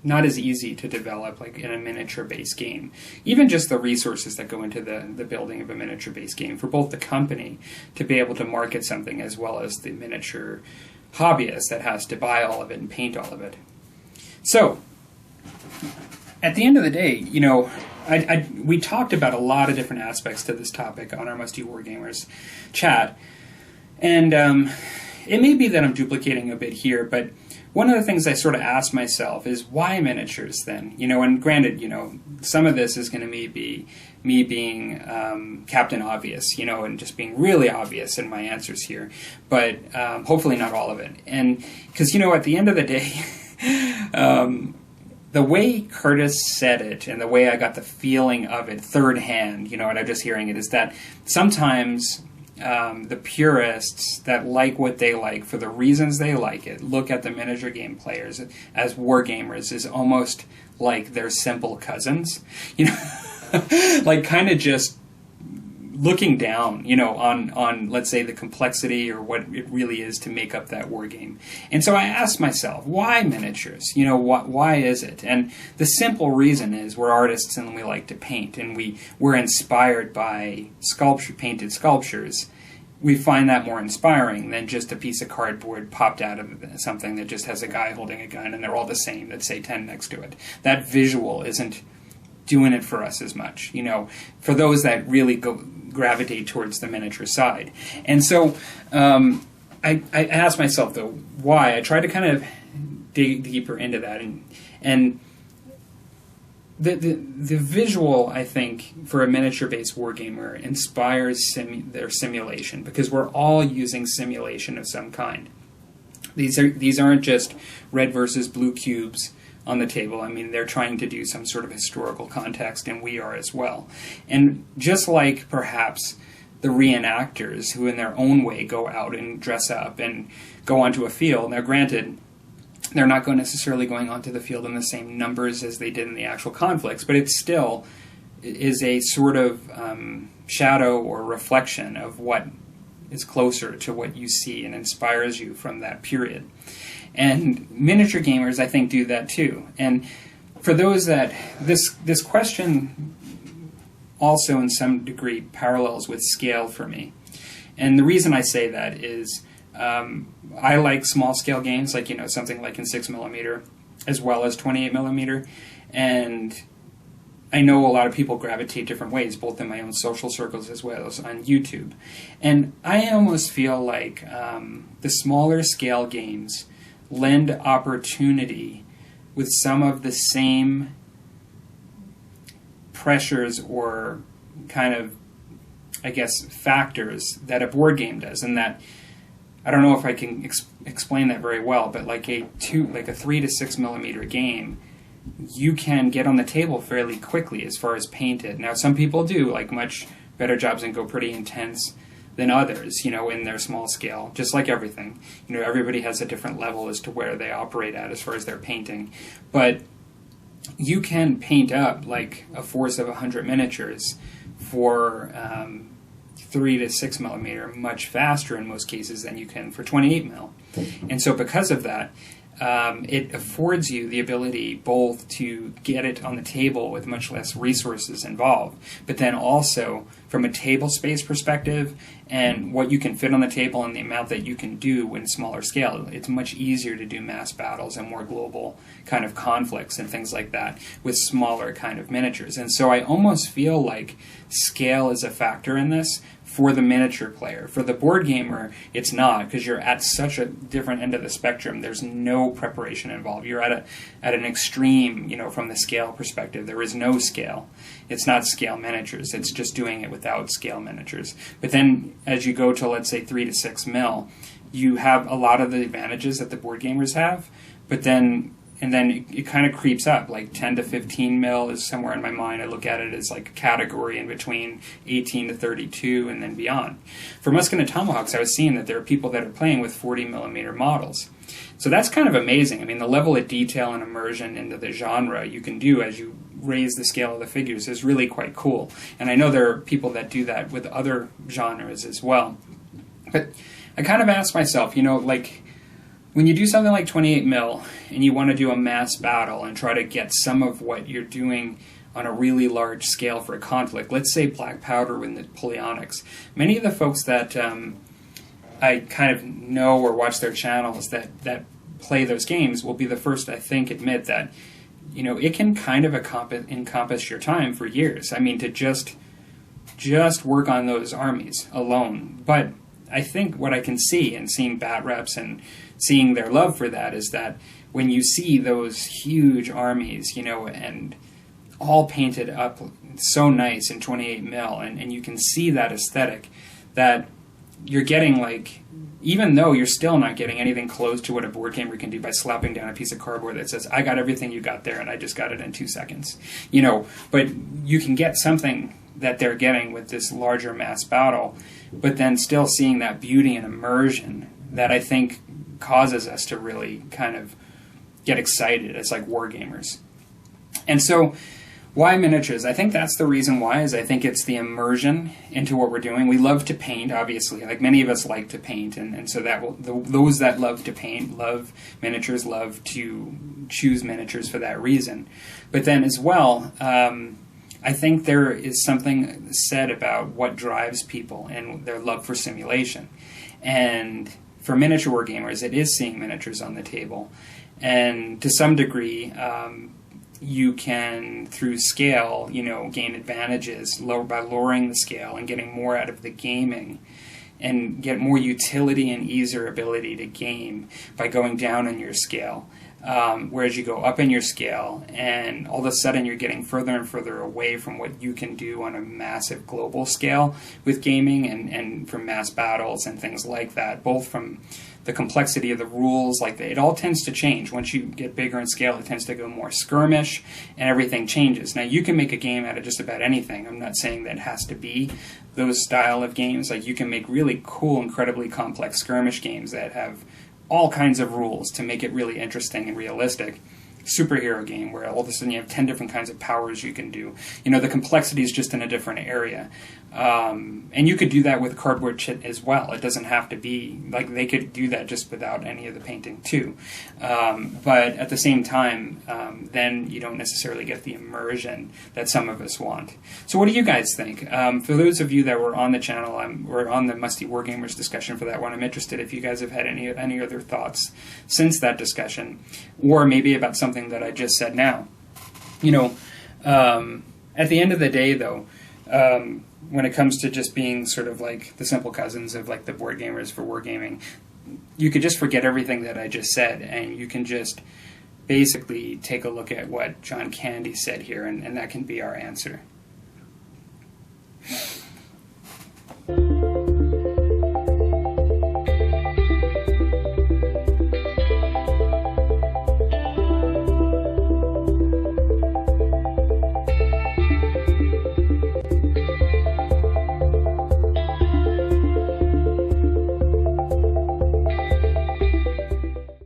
not as easy to develop like in a miniature-based game. Even just the resources that go into the building of a miniature-based game for both the company to be able to market something as well as the miniature hobbyist that has to buy all of it and paint all of it. So, at the end of the day, we talked about a lot of different aspects to this topic on our Must Do Wargamers chat, and it may be that I'm duplicating a bit here, but one of the things I sort of asked myself is, why miniatures then? And granted, some of this is going to be me being Captain Obvious, and just being really obvious in my answers here, but hopefully not all of it. And because, at the end of the day, the way Curtis said it and the way I got the feeling of it third hand, and I'm just hearing it, is that sometimes the purists that like what they like for the reasons they like it look at the miniature game players as wargamers as almost like they're simple cousins, like kind of just looking down, on let's say the complexity or what it really is to make up that war game. And so I asked myself, why miniatures? Why is it? And the simple reason is we're artists and we like to paint, and we're inspired by painted sculptures. We find that more inspiring than just a piece of cardboard popped out of something that just has a guy holding a gun and they're all the same, that say 10 next to it. That visual isn't doing it for us as much, for those that really gravitate towards the miniature side. And so I asked myself, though, why. I tried to kind of dig deeper into that, and the visual, I think, for a miniature-based wargamer inspires their simulation, because we're all using simulation of some kind. These aren't just red versus blue cubes on the table. I mean, they're trying to do some sort of historical context, and we are as well. And just like perhaps the reenactors who in their own way go out and dress up and go onto a field. Now, granted, they're not necessarily going onto the field in the same numbers as they did in the actual conflicts, but it still is a sort of shadow or reflection of what is closer to what you see and inspires you from that period. And miniature gamers, I think, do that too. And for those that this question also in some degree parallels with scale for me. And the reason I say that is I like small scale games, like something like in 6mm as well as 28mm, and I know a lot of people gravitate different ways, both in my own social circles as well as on YouTube. And I almost feel like the smaller scale games lend opportunity with some of the same pressures or kind of, I guess, factors that a board game does. And that, I don't know if I can explain that very well, but like a 3 to 6mm game, you can get on the table fairly quickly as far as painted. Now, some people do like much better jobs and go pretty intense than others, in their small scale, just like everything. Everybody has a different level as to where they operate at as far as their painting. But you can paint up like a force of 100 miniatures for 3 to 6 millimeter much faster in most cases than you can for 28 mil. And so because of that, it affords you the ability both to get it on the table with much less resources involved, but then also from a table space perspective and what you can fit on the table and the amount that you can do in smaller scale, it's much easier to do mass battles and more global kind of conflicts and things like that with smaller kind of miniatures. And so I almost feel like scale is a factor in this for the miniature player. For the board gamer, it's not, because you're at such a different end of the spectrum. There's no preparation involved. You're at an extreme, from the scale perspective. There is no scale. It's not scale miniatures. It's just doing it without scale miniatures. But then as you go to, let's say, 3 to 6 mil, you have a lot of the advantages that the board gamers have, but then it kind of creeps up, like 10 to 15 mil is somewhere in my mind. I look at it as like a category in between 18 to 32 and then beyond. For Musket and Tomahawks, I was seeing that there are people that are playing with 40 millimeter models. So that's kind of amazing. I mean, the level of detail and immersion into the genre you can do as you raise the scale of the figures is really quite cool. And I know there are people that do that with other genres as well. But I kind of asked myself, when you do something like 28 mil and you want to do a mass battle and try to get some of what you're doing on a really large scale for a conflict, let's say Black Powder with Napoleonics, many of the folks that I kind of know or watch their channels that play those games will be the first, I think, admit that it can kind of encompass your time for years. I mean, to just work on those armies alone. But I think what I can see in seeing bat reps and seeing their love for that is that when you see those huge armies, and all painted up so nice in 28 mil, and you can see that aesthetic, that you're getting even though you're still not getting anything close to what a board gamer can do by slapping down a piece of cardboard that says, I got everything you got there and I just got it in 2 seconds. But you can get something that they're getting with this larger mass battle, but then still seeing that beauty and immersion that I think causes us to really kind of get excited as war gamers. And so why miniatures? I think that's the reason why, is I think it's the immersion into what we're doing. We love to paint, obviously. Many of us like to paint, and so those that love to paint, love miniatures, love to choose miniatures for that reason. But then as well, I think there is something said about what drives people and their love for simulation. And for miniature war gamers, it is seeing miniatures on the table. And to some degree, you can, through scale, gain advantages by lowering the scale and getting more out of the gaming, and get more utility and easier ability to game by going down in your scale. Whereas you go up in your scale, and all of a sudden you're getting further and further away from what you can do on a massive global scale with gaming, and from mass battles and things like that, both from the complexity of the rules. It all tends to change. Once you get bigger in scale, it tends to go more skirmish, and everything changes. Now, you can make a game out of just about anything. I'm not saying that it has to be those style of games. You can make really cool, incredibly complex skirmish games that have all kinds of rules to make it really interesting and realistic. Superhero game where all of a sudden you have 10 different kinds of powers you can do. The complexity is just in a different area. And you could do that with cardboard chit as well. It doesn't have to be, they could do that just without any of the painting too. But at the same time, then you don't necessarily get the immersion that some of us want. So what do you guys think? For those of you that were on the channel, we're on the Musty Wargamers discussion for that one. I'm interested if you guys have had any other thoughts since that discussion, or maybe about something that I just said now. At the end of the day, though, when it comes to just being sort of the simple cousins of the board gamers for wargaming, you could just forget everything that I just said, and you can just basically take a look at what John Candy said here, and that can be our answer.